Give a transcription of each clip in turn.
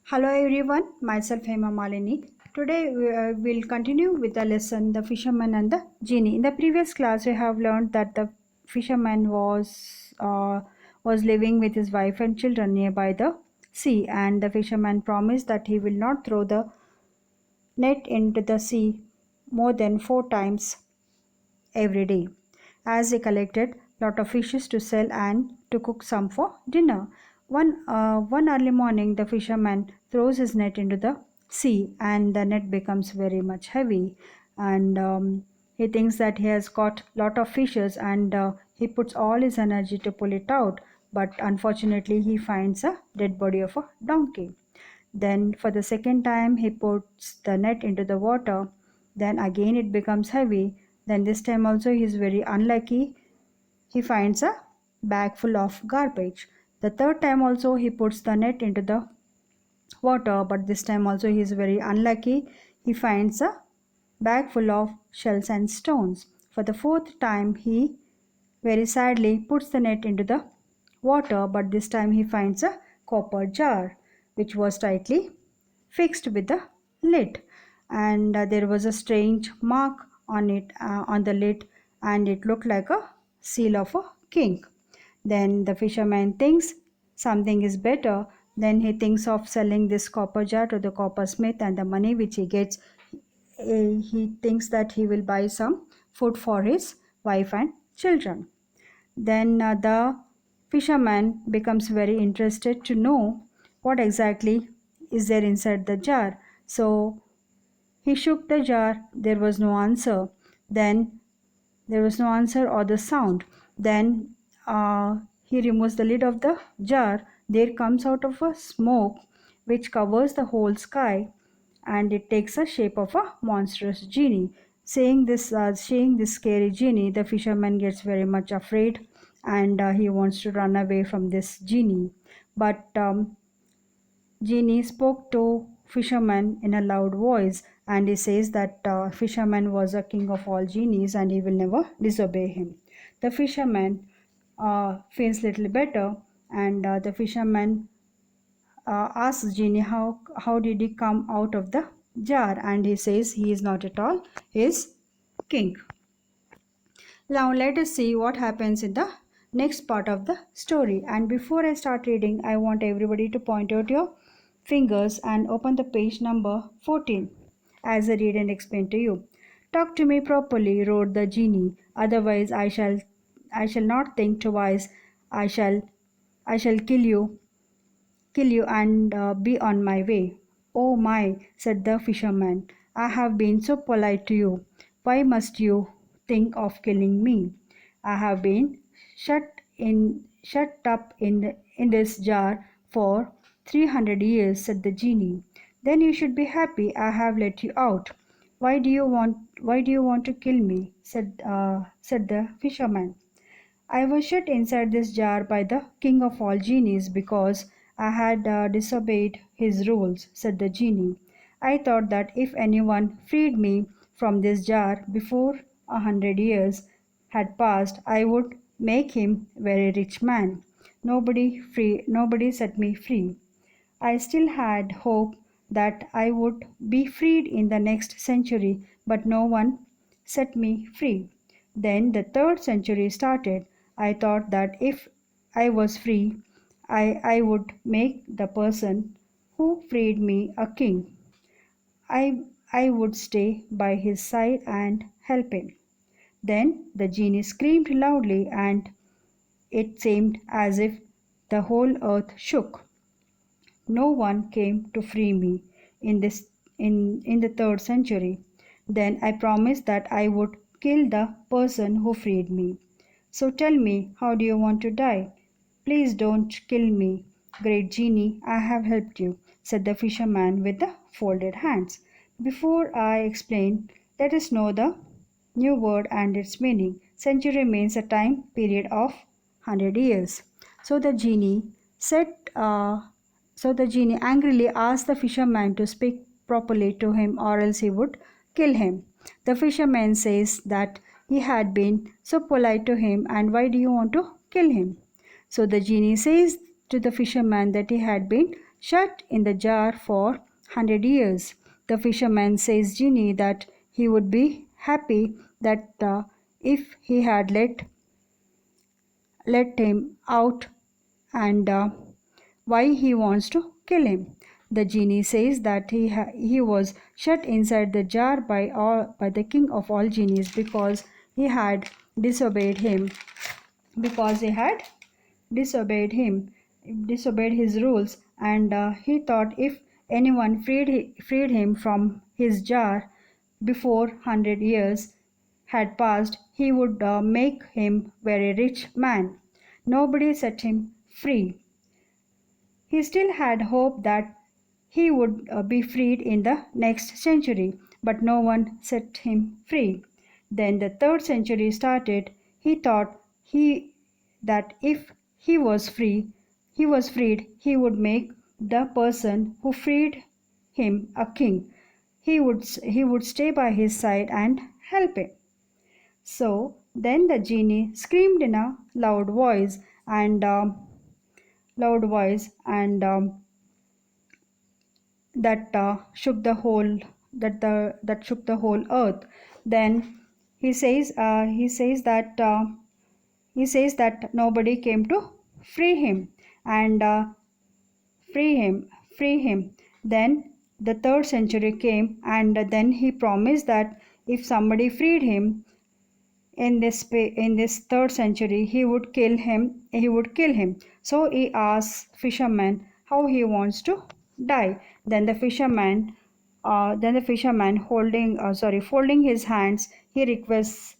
Hello everyone, myself Hema Malini. Today we'll continue with the lesson The Fisherman and the Genie. In the previous class, we have learned that the fisherman was living with his wife and children nearby the sea, and the fisherman promised that he will not throw the net into the sea more than 4 times every day, as he collected lot of fishes to sell and to cook some for dinner. One early morning, the fisherman throws his net into the sea, and the net becomes very much heavy. And he thinks that he has got lot of fishes, and he puts all his energy to pull it out. But unfortunately, he finds a dead body of a donkey. Then, for the second time, he puts the net into the water. Then again, it becomes heavy. Then, this time also, he is very unlucky. He finds a bag full of garbage. The third time also, he puts the net into the water, but this time also, he is very unlucky. He finds a bag full of shells and stones. For the fourth time, he very sadly puts the net into the water, but this time he finds a copper jar which was tightly fixed with the lid, and there was a strange mark on it, on the lid, and it looked like a seal of a king. Then the fisherman thinks something is better. Then he thinks of selling this copper jar to the coppersmith, and the money which he gets, he thinks that he will buy some food for his wife and children. Then the fisherman becomes very interested to know what exactly is there inside the jar. So he shook the jar, there was no answer. Then there was no answer or the sound. Then he removes the lid of the jar. There comes out of a smoke which covers the whole sky, and it takes the shape of a monstrous genie. Seeing this scary genie, the fisherman gets very much afraid, and he wants to run away from this genie. But Genie spoke to fisherman in a loud voice, and he says that fisherman was a king of all genies and he will never disobey him. The fisherman feels little better, and the fisherman asks Genie how did he come out of the jar, and he says he is not at all his king. Now let us see what happens in the next part of the story. And before I start reading, I want everybody to point out your fingers and open the page number 14 as I read and explain to you. Talk to me properly, roared the genie. Otherwise I shall not think twice. I shall I shall kill you and be on my way. Oh my, said the fisherman, I have been so polite to you. Why must you think of killing me? I have been shut up in this jar for 300 years, said the genie. Then you should be happy I have let you out. Why do you want to kill me? Said the fisherman. I was shut inside this jar by the king of all genies because I had disobeyed his rules, said the genie. I thought that if anyone freed me from this jar before 100 years had passed, I would make him a very rich man. Nobody set me free. I still had hope that I would be freed in the next century, but no one set me free. Then the third century started. I thought that if I was free, I would make the person who freed me a king. I would stay by his side and help him. Then the genie screamed loudly, and it seemed as if the whole earth shook. No one came to free me in the third century. Then I promised that I would kill the person who freed me. So tell me, how do you want to die? Please don't kill me. Great genie, I have helped you, said the fisherman with the folded hands. Before I explain, let us know the new word and its meaning. Century means a time period of 100 years. So the genie said, so the genie angrily asked the fisherman to speak properly to him or else he would kill him. The fisherman says that he had been so polite to him, and why do you want to kill him? So the genie says to the fisherman that he had been shut in the jar for 100 years. The fisherman says Genie that he would be happy that if he had let him out and why he wants to kill him. The genie says that he was shut inside the jar by the king of all genies because he had disobeyed him because he had disobeyed his rules, and he thought if anyone freed him from his jar before 100 years had passed, he would make him very rich man. Nobody set him free. He still had hope that he would be freed in the next century, but no one set him free. Then the third century started. He thought he that if he was freed, he would make the person who freed him a king. He would stay by his side and help him. So then the genie screamed in a loud voice and that shook the whole that shook the whole earth. Then he says that nobody came to free him and free him. Then the third century came, and then he promised that if somebody freed him in this third century, he would kill him. So he asks fisherman how he wants to die. Then the fisherman folding his hands, he requests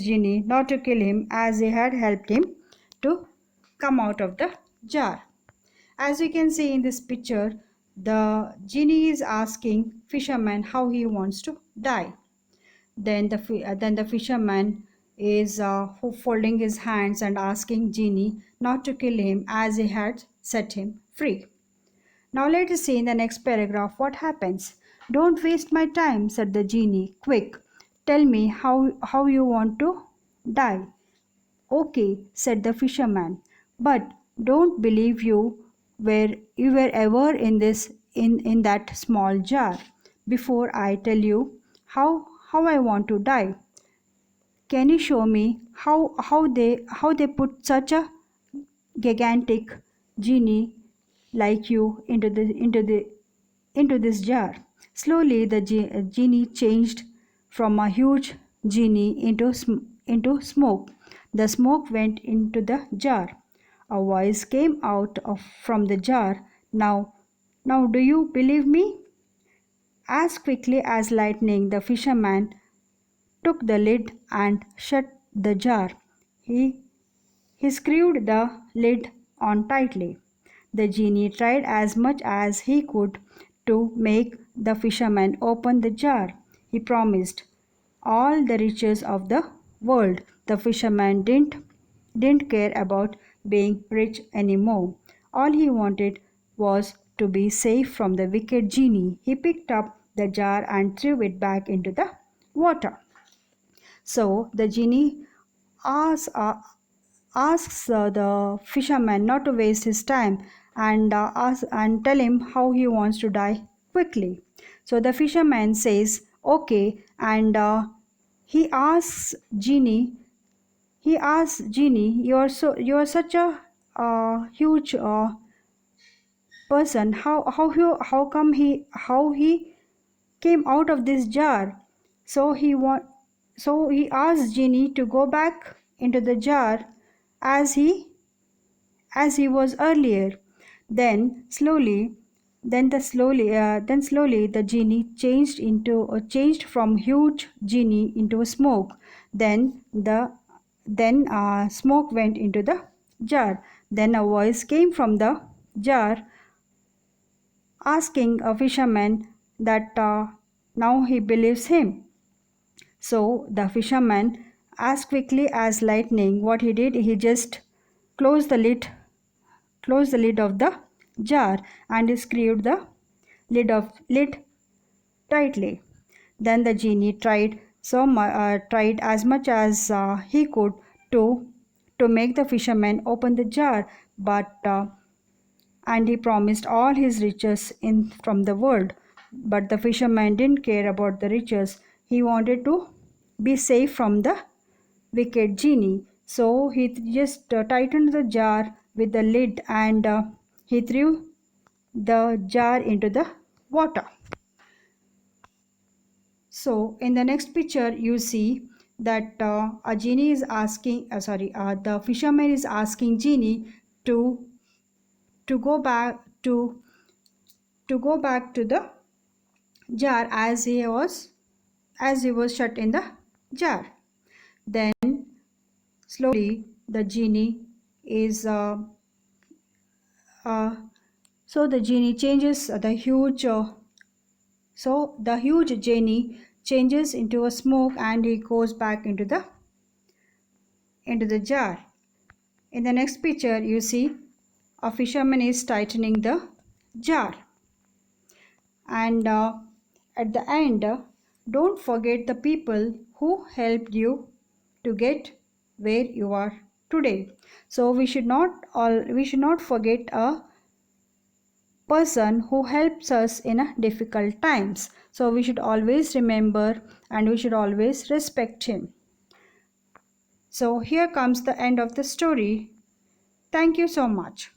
genie not to kill him as he had helped him to come out of the jar. As you can see in this picture, the genie is asking fisherman how he wants to die. Then the fisherman is folding his hands and asking genie not to kill him as he had set him free. Now let us see in the next paragraph what happens. Don't waste my time, said the genie. Quick, tell me how you want to die. Okay, said the fisherman, but don't believe you were ever in that small jar before I tell you how I want to die. Can you show me how they put such a gigantic genie like you into this jar? Slowly the genie changed from a huge genie into smoke. The smoke went into the jar. A voice came from the jar. Now do you believe me? As quickly as lightning, the fisherman took the lid and shut the jar. He screwed the lid on tightly. The genie tried as much as he could to make the fisherman open the jar. He promised all the riches of the world. The fisherman didn't care about being rich anymore. All he wanted was to be safe from the wicked genie. He picked up the jar and threw it back into the water. So the genie asks, uh, asks the fisherman not to waste his time and tell him how he wants to die quickly. So the fisherman says, "Okay," and genie he asks genie, "You are such a huge person. How come he came out of this jar?" So he asked genie to go back into the jar as he was earlier. Then slowly the genie changed from huge genie into a smoke. Then smoke went into the jar. Then a voice came from the jar asking a fisherman that now he believes him. So the fisherman, as quickly as lightning, what he did, he just closed the lid of the jar and screwed the lid tightly. Then the genie tried as much as he could to make the fisherman open the jar, but and he promised all his riches from the world. But the fisherman didn't care about the riches. He wanted to be safe from the wicked genie. So he just tightened the jar with the lid, and he threw the jar into the water. So in the next picture you see that a genie is asking the fisherman is asking genie to to go back to go back to the jar as he was shut in the jar. Then slowly the genie is so the genie changes the huge so the huge genie changes into a smoke, and he goes back into the jar. In the next picture you see a fisherman is tightening the jar, and at the end, don't forget the people who helped you to get where you are today. So we should not forget a person who helps us in a difficult times. So we should always remember, and we should always respect him. So here comes the end of the story. Thank you so much.